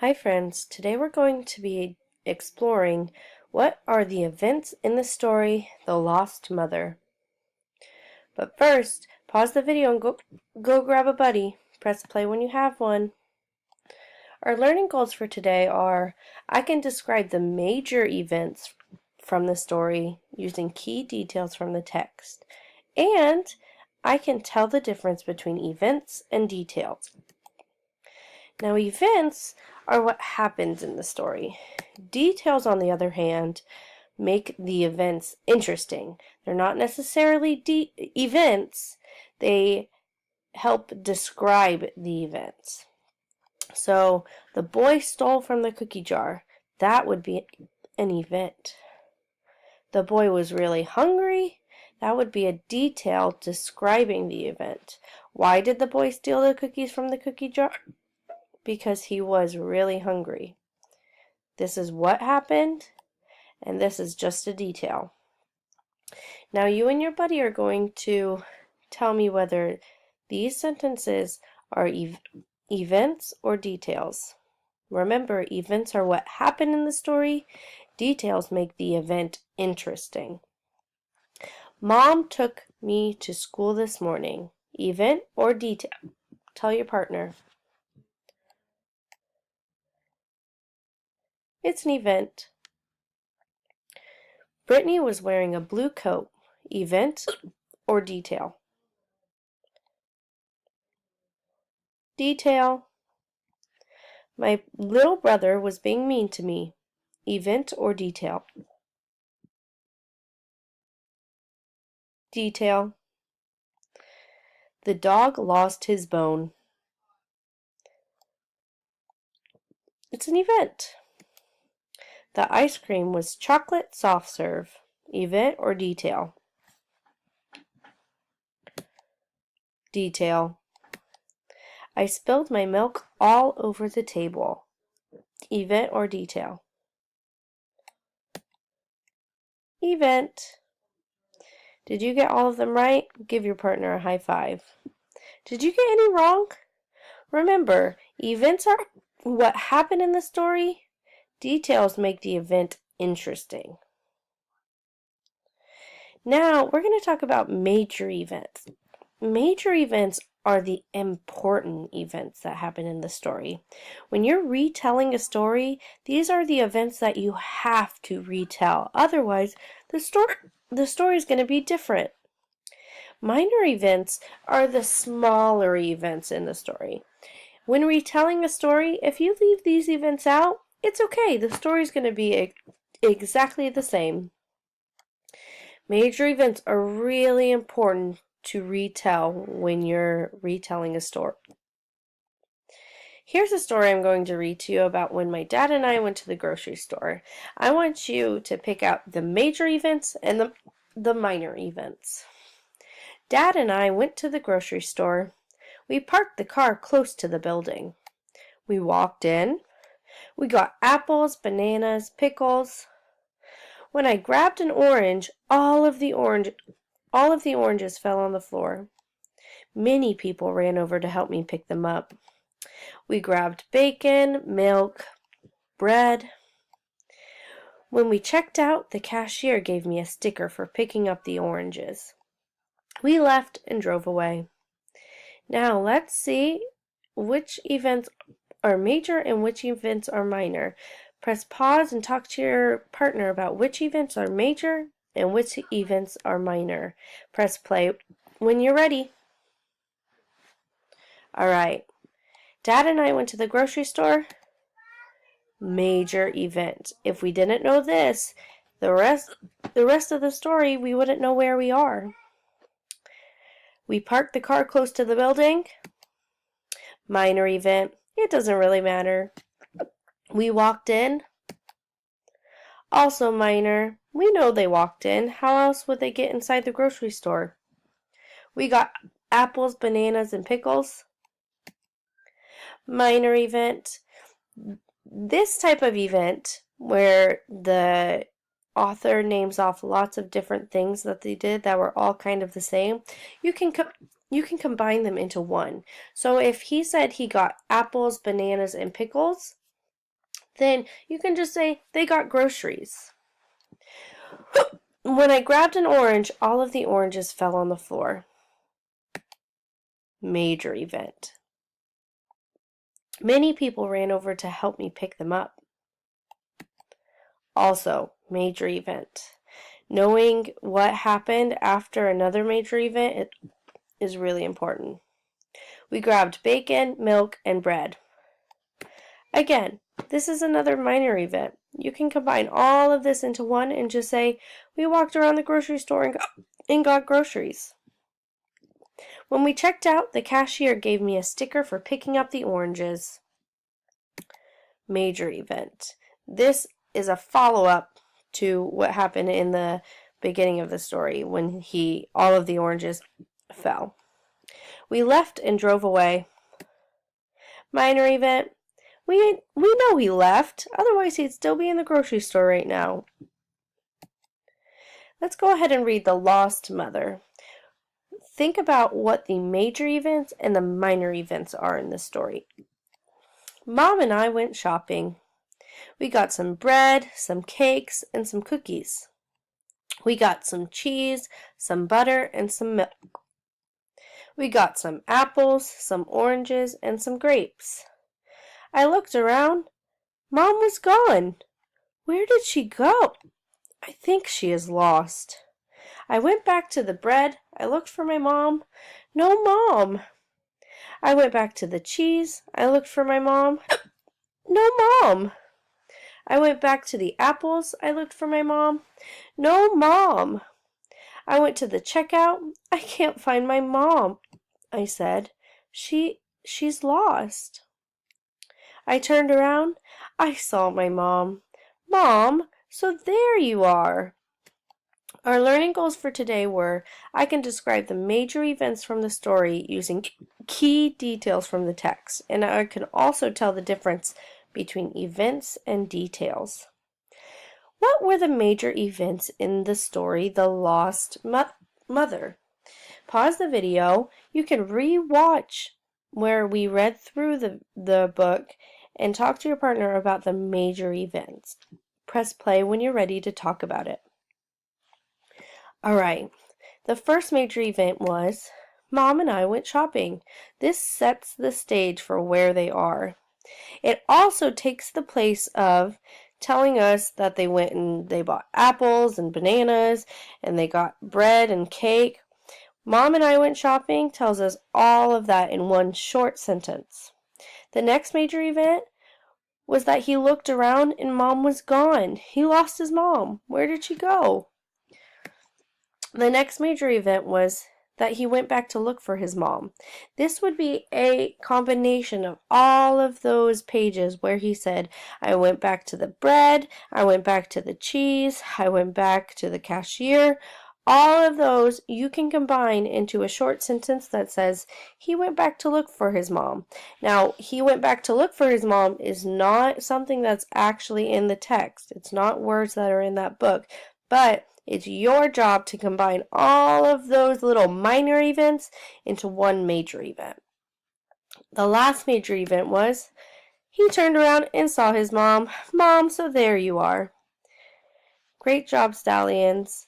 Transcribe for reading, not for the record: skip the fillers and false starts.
Hi friends, today we're going to be exploring what are the events in the story The Lost Mother. But first, pause the video and go grab a buddy. Press play when you have one. Our learning goals for today are I can describe the major events from the story using key details from the text, and I can tell the difference between events and details. Now, events are what happens in the story. Details, on the other hand, make the events interesting. They're not necessarily events, they help describe the events. So, the boy stole from the cookie jar. That would be an event. The boy was really hungry. That would be a detail describing the event. Why did the boy steal the cookies from the cookie jar? Because he was really hungry. This is what happened, and this is just a detail. Now you and your buddy are going to tell me whether these sentences are events or details. Remember, events are what happened in the story. Details make the event interesting. Mom took me to school this morning. Event or detail? Tell your partner. It's an event. Brittany was wearing a blue coat. Event or detail? Detail. My little brother was being mean to me. Event or detail? Detail. The dog lost his bone. It's an event. The ice cream was chocolate soft serve. Event or detail? Detail. I spilled my milk all over the table. Event or detail? Event. Did you get all of them right? Give your partner a high five. Did you get any wrong? Remember, events are what happened in the story. Details make the event interesting. Now, we're going to talk about major events. Major events are the important events that happen in the story. When you're retelling a story, these are the events that you have to retell. Otherwise, the story is going to be different. Minor events are the smaller events in the story. When retelling a story, if you leave these events out, it's okay. The story is going to be exactly the same. Major events are really important to retell when you're retelling a story. Here's a story I'm going to read to you about when my dad and I went to the grocery store. I want you to pick out the major events and the minor events. Dad and I went to the grocery store. We parked the car close to the building. We walked in. We got apples, bananas, pickles. When I grabbed an orange, all of the oranges fell on the floor. Many people ran over to help me pick them up. We grabbed bacon, milk, bread. When we checked out, the cashier gave me a sticker for picking up the oranges. We left and drove away. Now let's see which events are major and which events are minor. Press pause and talk to your partner about which events are major and which events are minor. Press play when you're ready. Alright. Dad and I went to the grocery store. Major event. If we didn't know this, the rest of the story, we wouldn't know where we are. We parked the car close to the building. Minor event. It doesn't really matter. We walked in. Also minor. We know they walked in. How else would they get inside the grocery store? We got apples, bananas, and pickles. Minor event. This type of event, where the author names off lots of different things that they did that were all kind of the same, you can combine them into one. So if he said he got apples, bananas, and pickles, then you can just say they got groceries. When I grabbed an orange, all of the oranges fell on the floor. Major event. Many people ran over to help me pick them up. Also, major event. Knowing what happened after another major event is really important. We grabbed bacon, milk, and bread. Again, this is another minor event. You can combine all of this into one and just say, we walked around the grocery store and got groceries. When we checked out, the cashier gave me a sticker for picking up the oranges. Major event. This is a follow-up to what happened in the beginning of the story when all of the oranges fell. We left and drove away. Minor event. We know he left, otherwise he'd still be in the grocery store right now. Let's go ahead and read The Lost Mother. Think about what the major events and the minor events are in this story. Mom and I went shopping. We got some bread, some cakes, and some cookies. We got some cheese, some butter, and some milk. We got some apples, some oranges, and some grapes. I looked around. Mom was gone. Where did she go? I think she is lost. I went back to the bread. I looked for my mom. No mom. I went back to the cheese. I looked for my mom. No mom. I went back to the apples. I looked for my mom. No mom. I went to the checkout. I can't find my mom, I said. She's lost. I turned around. I saw my mom. Mom, so there you are. Our learning goals for today were, I can describe the major events from the story using key details from the text, and I can also tell the difference between events and details. What were the major events in the story, The Lost Mother? Pause the video. You can re-watch where we read through the book and talk to your partner about the major events. Press play when you're ready to talk about it. Alright, the first major event was Mom and I went shopping. This sets the stage for where they are. It also takes the place of telling us that they went and they bought apples and bananas and they got bread and cake. Mom and I went shopping tells us all of that in one short sentence. The next major event was that he looked around and Mom was gone. He lost his mom. Where did she go? The next major event was that he went back to look for his mom. This would be a combination of all of those pages where he said, I went back to the bread, I went back to the cheese, I went back to the cashier. All of those you can combine into a short sentence that says, he went back to look for his mom. Now, he went back to look for his mom is not something that's actually in the text. It's not words that are in that book, but it's your job to combine all of those little minor events into one major event. The last major event was, he turned around and saw his mom. Mom, so there you are. Great job, Stallions.